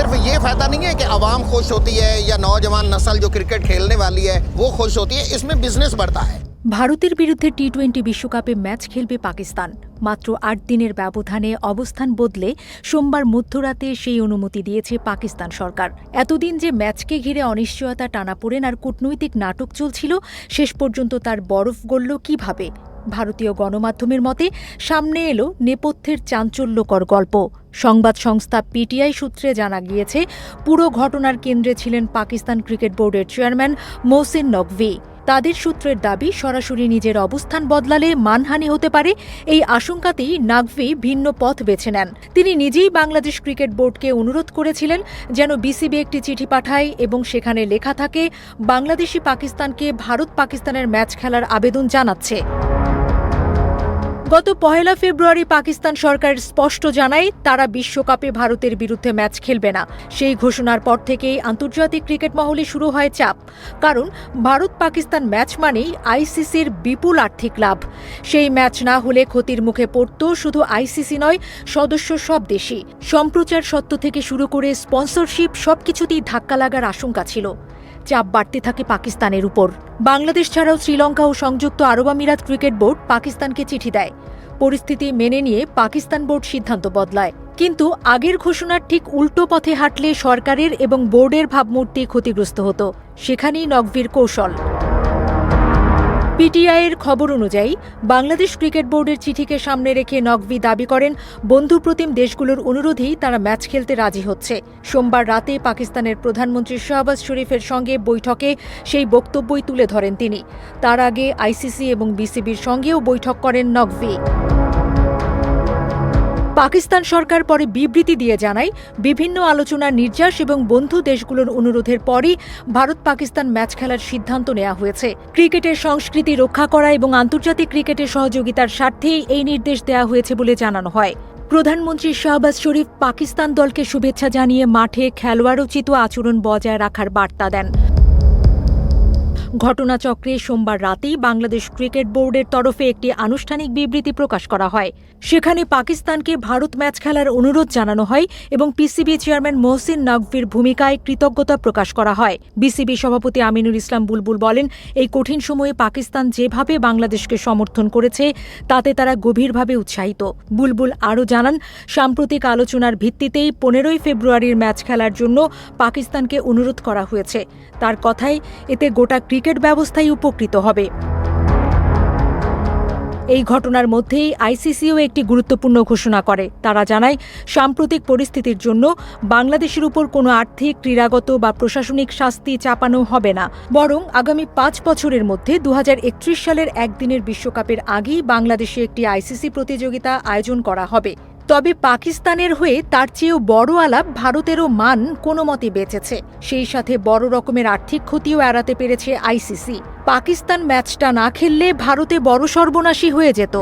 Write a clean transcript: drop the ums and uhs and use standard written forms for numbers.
सिर्फ ये फायदा नहीं है कि आवाम खुश होती है या नौजवान नस्ल जो क्रिकेट खेलने वाली है वो खुश होती है, इसमें बिजनेस बढ़ता है। ভারতের বিরুদ্ধে টি-20 বিশ্বকাপে ম্যাচ খেলবে পাকিস্তান। মাত্র ৮ দিনের ব্যবধানে অবস্থান বদলে সোমবার মধ্যরাতে সেই অনুমতি দিয়েছে পাকিস্তান সরকার। এতদিন যে ম্যাচকে ঘিরে অনিশ্চয়তা, টানাপোড়েন আর কূটনৈতিক নাটক চলছিল, শেষ পর্যন্ত তার বরফ গলল কিভাবে? ভারতীয় গণমাধ্যমের মতে সামনে এলো নেপথ্যের চাঞ্চল্যকর গল্প। সংবাদ সংস্থা পিটিআই সূত্রে জানা গিয়েছে, পুরো ঘটনার কেন্দ্রে ছিলেন পাকিস্তান ক্রিকেট বোর্ডের চেয়ারম্যান মোহসিন নকভি। তাদের সূত্রের দাবি, সরাসরি নিজের অবস্থান বদলালে মানহানি হতে পারে। এই আশঙ্কাতেই নাকভি ভিন্ন পথ বেছে নেন। তিনি নিজেই বাংলাদেশ ক্রিকেট বোর্ডকে অনুরোধ করেছিলেন যেন বিসিবি একটি চিঠি পাঠায় এবং সেখানে লেখা থাকে বাংলাদেশি পাকিস্তানকে ভারত পাকিস্তানের ম্যাচ খেলার আবেদন জানাচ্ছে। গত ১ ফেব্রুয়ারি পাকিস্তান সরকার স্পষ্ট জানায় তারা বিশ্বকাপে ভারতের বিরুদ্ধে ম্যাচ খেলবে না। সেই ঘোষণার পর থেকেই আন্তর্জাতিক ক্রিকেট মহলে শুরু হয় চাপ। কারণ ভারত পাকিস্তান ম্যাচ মানেই আইসিসির বিপুল আর্থিক লাভ। সেই ম্যাচ না হলে ক্ষতির মুখে পড়ত শুধু আইসিসি নয়, সদস্য সব দেশই। সম্প্রচার সত্ত্ব থেকে শুরু করে স্পন্সরশিপ সবকিছুতেই ধাক্কা লাগার আশঙ্কা ছিল। চাপ বাড়তে থাকে পাকিস্তানের উপর। বাংলাদেশ ছাড়াও শ্রীলঙ্কা ও সংযুক্ত আরব আমিরাত ক্রিকেট বোর্ড পাকিস্তানকে চিঠি দেয়। পরিস্থিতি মেনে নিয়ে পাকিস্তান বোর্ড সিদ্ধান্ত বদলায়। কিন্তু আগের ঘোষণার ঠিক উল্টো পথে হাঁটলে সরকারের এবং বোর্ডের ভাবমূর্তি ক্ষতিগ্রস্ত হতো। সেখানেই নকভির কৌশল। পিটিআইয়ের খবর অনুযায়ী বাংলাদেশ ক্রিকেট বোর্ডের চিঠিকে সামনে রেখে নকভি দাবি করেন বন্ধুপ্রতিম দেশগুলোর অনুরোধেই তারা ম্যাচ খেলতে রাজি হচ্ছে। সোমবার রাতে পাকিস্তানের প্রধানমন্ত্রী শাহবাজ শরীফের সঙ্গে বৈঠকে সেই বক্তব্যই তুলে ধরেন তিনি। তার আগে আইসিসি এবং বিসিবির সঙ্গেও বৈঠক করেন নকভি। পাকিস্তান সরকার পরে বিবৃতি দিয়ে জানায়, বিভিন্ন আলোচনার নির্যাস এবং বন্ধু দেশগুলোর অনুরোধের পরই ভারত পাকিস্তান ম্যাচ খেলার সিদ্ধান্ত নেওয়া হয়েছে। ক্রিকেটের সংস্কৃতি রক্ষা করা এবং আন্তর্জাতিক ক্রিকেটের সহযোগিতার স্বার্থেই এই নির্দেশ দেওয়া হয়েছে বলে জানানো হয়। প্রধানমন্ত্রী শাহবাজ শরীফ পাকিস্তান দলকে শুভেচ্ছা জানিয়ে মাঠে খেলোয়াড়োচিত আচরণ বজায় রাখার বার্তা দেন। ঘটনাচক্রে সোমবার রাতেই বাংলাদেশ ক্রিকেট বোর্ডের তরফে একটি আনুষ্ঠানিক বিবৃতি প্রকাশ করা হয়। সেখানে পাকিস্তানকে ভারত ম্যাচ খেলার অনুরোধ জানানো হয় এবং পিসিবি চেয়ারম্যান মোহসিন নকভির ভূমিকায় কৃতজ্ঞতা প্রকাশ করা হয়। বিসিবি সভাপতি আমিনুল ইসলাম বুলবুল বলেন, এই কঠিন সময়ে পাকিস্তান যেভাবে বাংলাদেশকে সমর্থন করেছে তাতে তারা গভীরভাবে উৎসাহিত। বুলবুল আরও জানান, সাম্প্রতিক আলোচনার ভিত্তিতেই ১৫ ফেব্রুয়ারির ম্যাচ খেলার জন্য পাকিস্তানকে অনুরোধ করা হয়েছে। তার কথায় এতে গোটা ক্রিকেট ব্যবস্থাই উপকৃত হবে। এই ঘটনার মধ্যেই আইসিসিও একটি গুরুত্বপূর্ণ ঘোষণা করে। তারা জানায়, সাম্প্রতিক পরিস্থিতির জন্য বাংলাদেশের উপর কোনো আর্থিক, ক্রীড়াগত বা প্রশাসনিক শাস্তি চাপানো হবে না, বরং আগামী ৫ বছরের মধ্যে ২০৩১ সালের একদিনের বিশ্বকাপের আগেই বাংলাদেশে একটি আইসিসি প্রতিযোগিতা আয়োজন করা হবে। তবে পাকিস্তানের হয়ে তার চেয়েও বড় আলাপ, ভারতেরও মান কোনো মতে বেঁচেছে। সেই সাথে বড় রকমের আর্থিক ক্ষতিও এড়াতে পেরেছে আইসিসি। পাকিস্তান ম্যাচটা না খেললে ভারতে বড় সর্বনাশী হয়ে যেত।